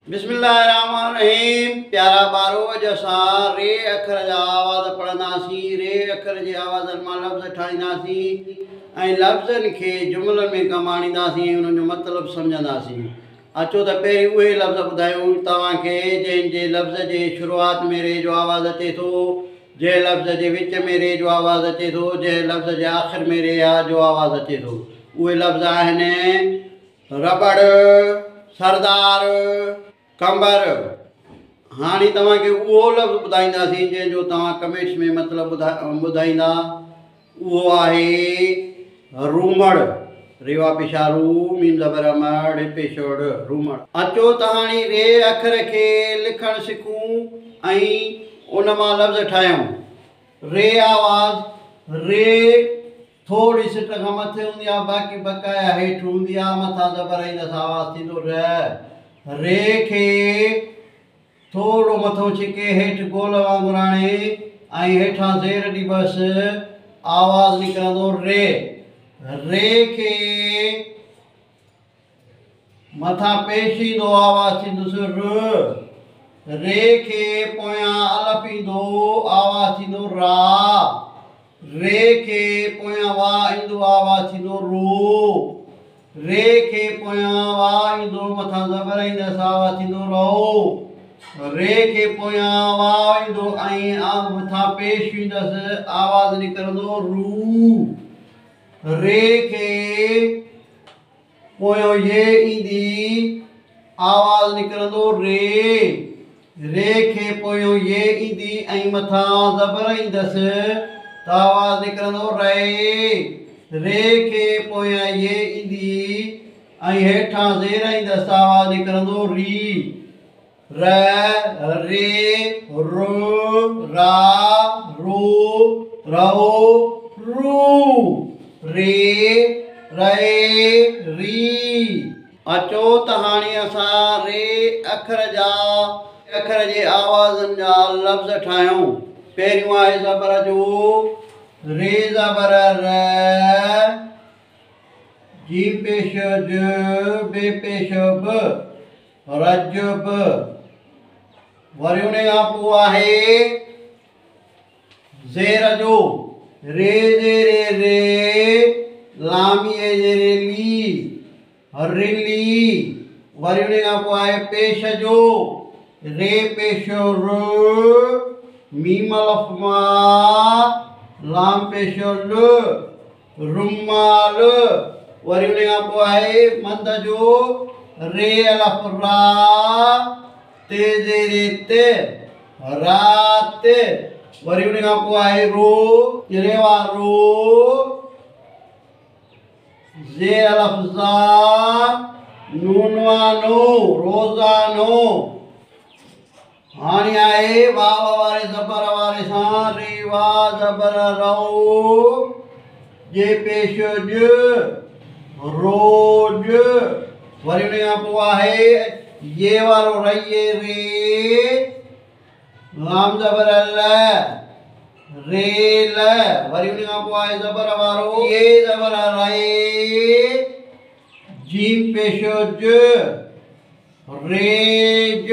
बिस्मिल्लाहिर्रहमानिर्रहीम। प्यारा बारो जसा रे अखर जा आवाज़ पढ़ंदासीं। रे अखर जे आवाज़नि मां लफ़्ज़ ठाहींदासीं ऐं लफ़्ज़नि खे जुमलनि में कमु आणींदासीं, उन्हनि जो मतिलबु सम्झंदासीं। अचो त पहिरीं उहे लफ़्ज़ ॿुधायूं तव्हांखे जंहिंजे लफ़्ज़ जे शुरूआति में रे जो आवाज़ु अचे थो, जंहिं लफ़्ज़ जे विच में रे जो आवाज़ु अचे थो, जंहिं लफ़्ज़ जे आख़िर में रे जो आवाज़ु अचे थो। उहे लफ़्ज़ आहिनि रबड़, सरदार, कंबर। हाणे तव्हांखे उहो लफ़्ज़ ॿुधाईंदासीं जंहिंजो तव्हां कमेंट्स में मतिलबु ॿुधाईंदा। उहो आहे रूमड़। रेवा पेशारू मीम ज़बर मड़ पेशोड़ रूमड़। अचो त हाणे रे अखर खे लिखणु सिखूं ऐं उन मां लफ़्ज़ ठाहियूं। रे आवाज़ रे थोरी सिट खां मथे हूंदी आहे, बाक़ी बक़ाया हेठि हूंदी आहे। मथां ज़बर ईंदसि आवाज़ु थींदो र। रे खे थोरो मथो छिके हेठि गोल वांगुरु आणे ऐं हेठां ज़ेर ॾिबसि, आवाज़ु निकिरंदो रे। रे खे मथां पेश ईंदो, आवाज़ु थींदुसि र। रे खे पोयां अलफ़ ईंदो, आवाज़ु थींदो रा। रे खे पोयां वाह ईंदो, आवाज़ु थींदो रो। रे खे पोयां वाह ईंदो, मथां ज़बर ईंदसि, आवाज़ु थींदो रओ। रे खे पोयां वाह ईंदो ऐं मथां पेश ईंदसि, आवाज़ु निकिरंदो रू। रे खे पोयों ये ईंदी, आवाज़ु निकिरंदो रे। रे खे पोयों ये ईंदी ऐं मथां ज़बर ईंदसि त आवाज़ु निकिरंदो रे। रे खे पोयां ये ईंदी ऐं हेठां ज़ेर ईंदसि, आवाज़ु निकिरंदो री। र, रे, रो, रा, रो, रओ, रू। रे, रे, री। अचो त हाणे असां रे अखर जे आवाज़नि जा लफ़्ज़ ठाहियूं। पहिरियों आहे ज़बर जो रे ज़बर र, जी पेश ज, बे पेश ब, रजब। वरी उन खां पोइ आहे ज़ेर जो रे ज़ेरे रे, लामीअ ज़ेरे ली, रिली। वरी उन खां पोइ आहे पेश जो रे पेश र, मीम अलफ़ मां, लाम पेश ल, रुमाल। वरी उन खां पोइ आहे मंद जो रे अलफ़ रा, ते ज़ेरे ते, रात। वरी उन खां पोइ आहे रो, रेवा रो, ज़े अलफ़ ज़ा, नूनवा नो, रोज़ानो। हाणे आहे वाव वारे ज़बर वारे सां रेवा ज़बर रओ, जे पेश ज, रोज। वरी उन खां पोइ आहे ये वारो रइए रे, लाम ज़बर ल, रेल। वरी उन खां पोइ आहे ज़बर वारो ये ज़बर रे, जीम पेश ज, रेज।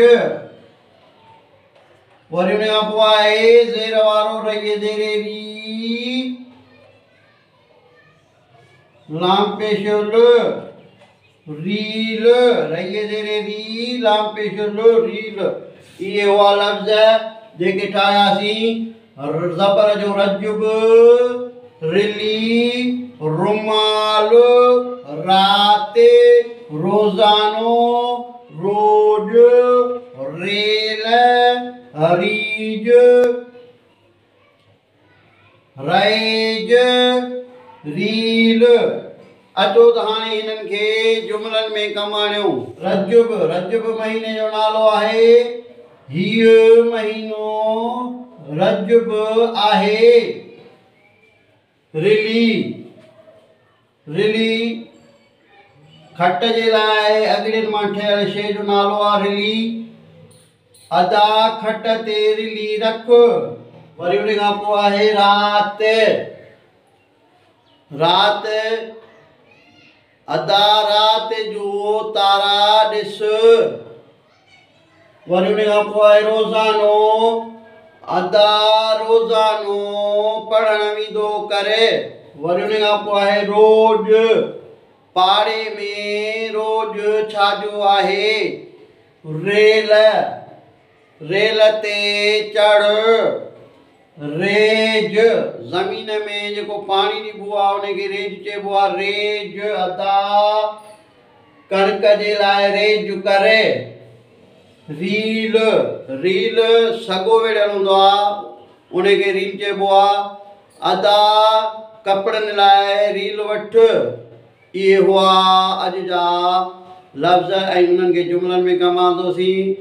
वरी उन खां पोइ आहे ज़ेर वारो रइए ज़ेरे री, लाम पेश ल, रील। रइए ज़ेरे री, लाम पेश ल, रील। इहे हुआ लफ़्ज़ जेके ठाहियासीं। ज़बर जो रजब, रिली, रुमाल, रात, रोज़ानो, रोज, रेल, रीज, रैज, रील। अचो त हाणे हिननि खे जुमलनि में कमु आणियूं। रजब, रजब महीने जो नालो आहे। हीउ महीनो रजब आहे। रिली, रिली खट जे लाइ अॻिड़ियुनि मां ठहियल शइ जो नालो आहे रिली। अदा खट ते रिली रख। वरी उन खां पोइ आहे रात। रात, अदा रात जो तारा ॾिस। वरी उन खां पोइ आहे रोज़ानो अदा रोज़ानो पढ़ण वेंदो करे। वरी उन खां पोइ आहे रोज़ पाड़े में रोज़ छाजो आहे रेल रेल ते चढ़ रेज ज़मीन में जेको पाणी ॾिबो आहे उनखे रेज चइबो आहे। रेज अदा कणिक जे लाइ रेज करे। रील रील सॻो वेड़ियल हूंदो आहे उनखे रील चइबो आहे। अदा कपिड़नि लाइ रील वठ। इहे हुआ अॼु जा लफ़्ज़ ऐं उन्हनि खे जुमिलनि में कमु आणींदोसीं।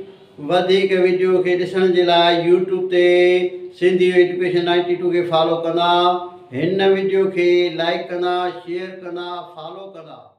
वधीक वीडियो खे ॾिसण जे लाइ यूट्यूब ते सिंधी एजुकेशन 92 खे फॉलो कंदा। हिन वीडियो खे लाइक कंदा शेयर कंदा फॉलो कंदा।